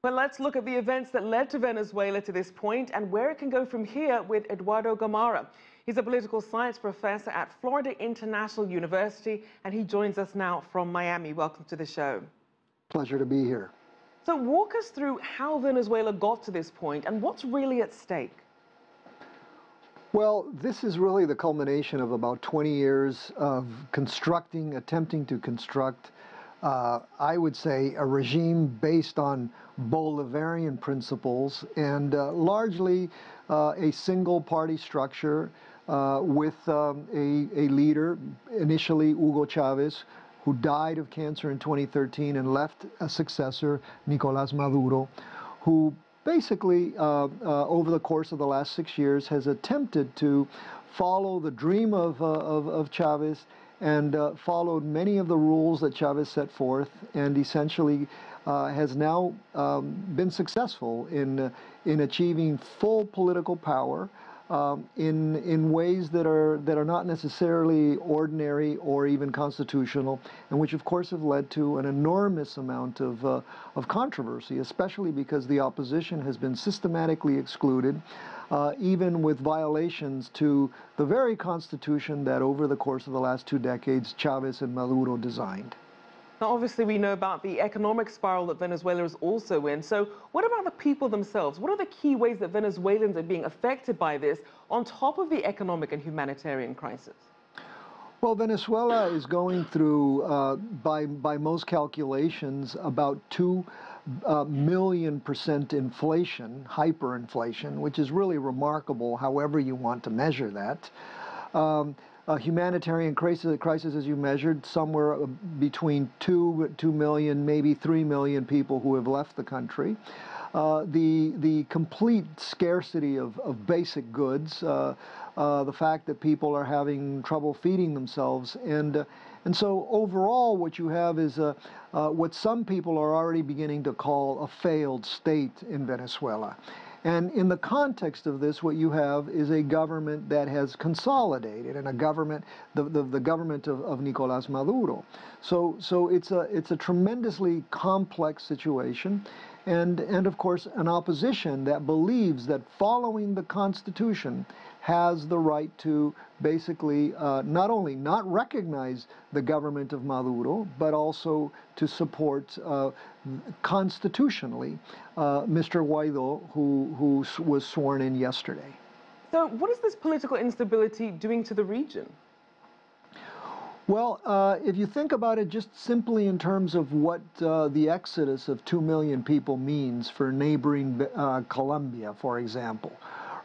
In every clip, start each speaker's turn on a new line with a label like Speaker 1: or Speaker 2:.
Speaker 1: Well, let's look at the events that led to Venezuela to this point and where it can go from here with Eduardo Gamarra. He's a political science professor at Florida International University, and he joins us now from Miami. Welcome to the show.
Speaker 2: Pleasure to be here.
Speaker 1: So walk us through how Venezuela got to this point and what's really at stake.
Speaker 2: Well, this is really the culmination of about 20 years of attempting to construct, I would say, a regime based on Bolivarian principles and largely a single party structure with a leader, initially Hugo Chavez, who died of cancer in 2013 and left a successor, Nicolás Maduro, who basically, over the course of the last 6 years, has attempted to follow the dream of Chavez and followed many of the rules that Chavez set forth, and essentially has now been successful in achieving full political power in ways that are not necessarily ordinary or even constitutional, and which of course have led to an enormous amount of controversy, especially because the opposition has been systematically excluded, even with violations to the very constitution that over the course of the last 2 decades Chavez and Maduro designed.
Speaker 1: Now, obviously, we know about the economic spiral that Venezuela is also in. So what about the people themselves? What are the key ways that Venezuelans are being affected by this on top of the economic and humanitarian crisis?
Speaker 2: Well, Venezuela is going through, by most calculations, about 2 million% inflation, hyperinflation, which is really remarkable however you want to measure that. A humanitarian crisis, as you measured, somewhere between 2 million, maybe 3 million people who have left the country. The complete scarcity of basic goods, the fact that people are having trouble feeding themselves, and so overall what you have is what some people are already beginning to call a failed state in Venezuela. And in the context of this, what you have is a government that has consolidated, and a government, the government of Nicolás Maduro. So it's a tremendously complex situation, and of course an opposition that believes that following the Constitution has the right to basically not only not recognize the government of Maduro, but also to support constitutionally Mr. Guaido, who was sworn in yesterday.
Speaker 1: So what is this political instability doing to the region?
Speaker 2: Well, if you think about it just simply in terms of what the exodus of 2 million people means for neighboring Colombia, for example.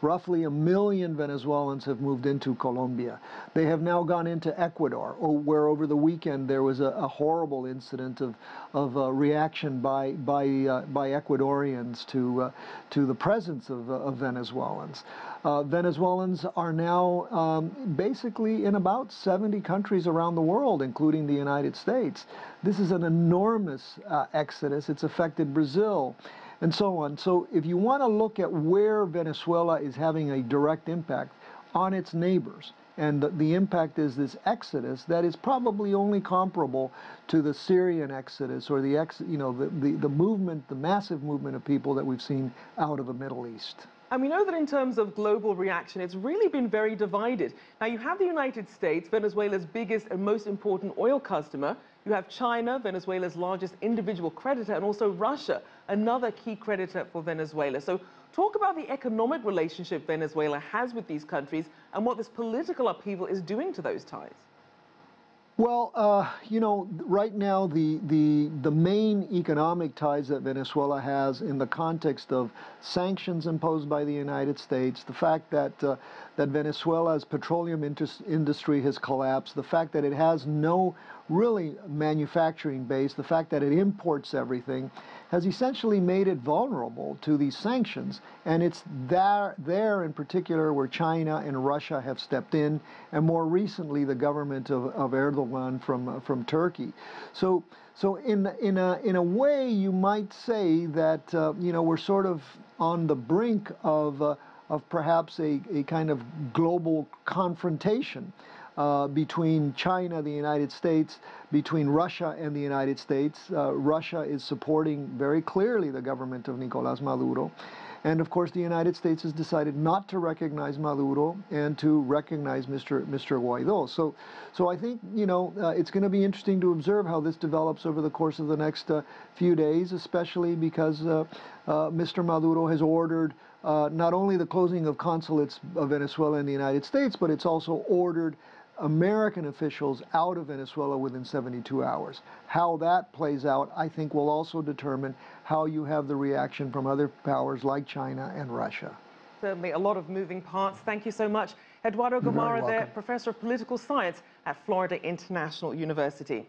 Speaker 2: Roughly 1 million Venezuelans have moved into Colombia. They have now gone into Ecuador, where over the weekend there was a horrible incident of reaction by Ecuadorians to the presence of Venezuelans. Venezuelans are now basically in about 70 countries around the world, including the United States. This is an enormous exodus. It's affected Brazil, and so on. So if you want to look at where Venezuela is having a direct impact on its neighbors, and the impact is this exodus that is probably only comparable to the Syrian exodus or the movement, the massive movement of people that we've seen out of the Middle East.
Speaker 1: And we know that in terms of global reaction, it's really been very divided. Now, you have the United States, Venezuela's biggest and most important oil customer. You have China, Venezuela's largest individual creditor, and also Russia, another key creditor for Venezuela. So talk about the economic relationship Venezuela has with these countries and what this political upheaval is doing to those ties.
Speaker 2: Well, you know, right now the main economic ties that Venezuela has in the context of sanctions imposed by the United States, the fact that that Venezuela's petroleum industry has collapsed, the fact that it has no really manufacturing base, the fact that it imports everything, has essentially made it vulnerable to these sanctions. And it's there in particular where China and Russia have stepped in, and more recently the government of Erdogan from Turkey. So in a way you might say that you know, we're sort of on the brink of perhaps a kind of global confrontation between China, the United States, between Russia and the United States. Russia is supporting very clearly the government of Nicolás Maduro. And of course, the United States has decided not to recognize Maduro and to recognize Mr. Guaidó. So I think, you know, it's going to be interesting to observe how this develops over the course of the next few days, especially because Mr. Maduro has ordered not only the closing of consulates of Venezuela in the United States, but it's also ordered American officials out of Venezuela within 72 hours. How that plays out, I think, will also determine how you have the reaction from other powers like China and Russia.
Speaker 1: Certainly a lot of moving parts. Thank you so much. Eduardo Gamarra there, Professor of Political Science at Florida International University.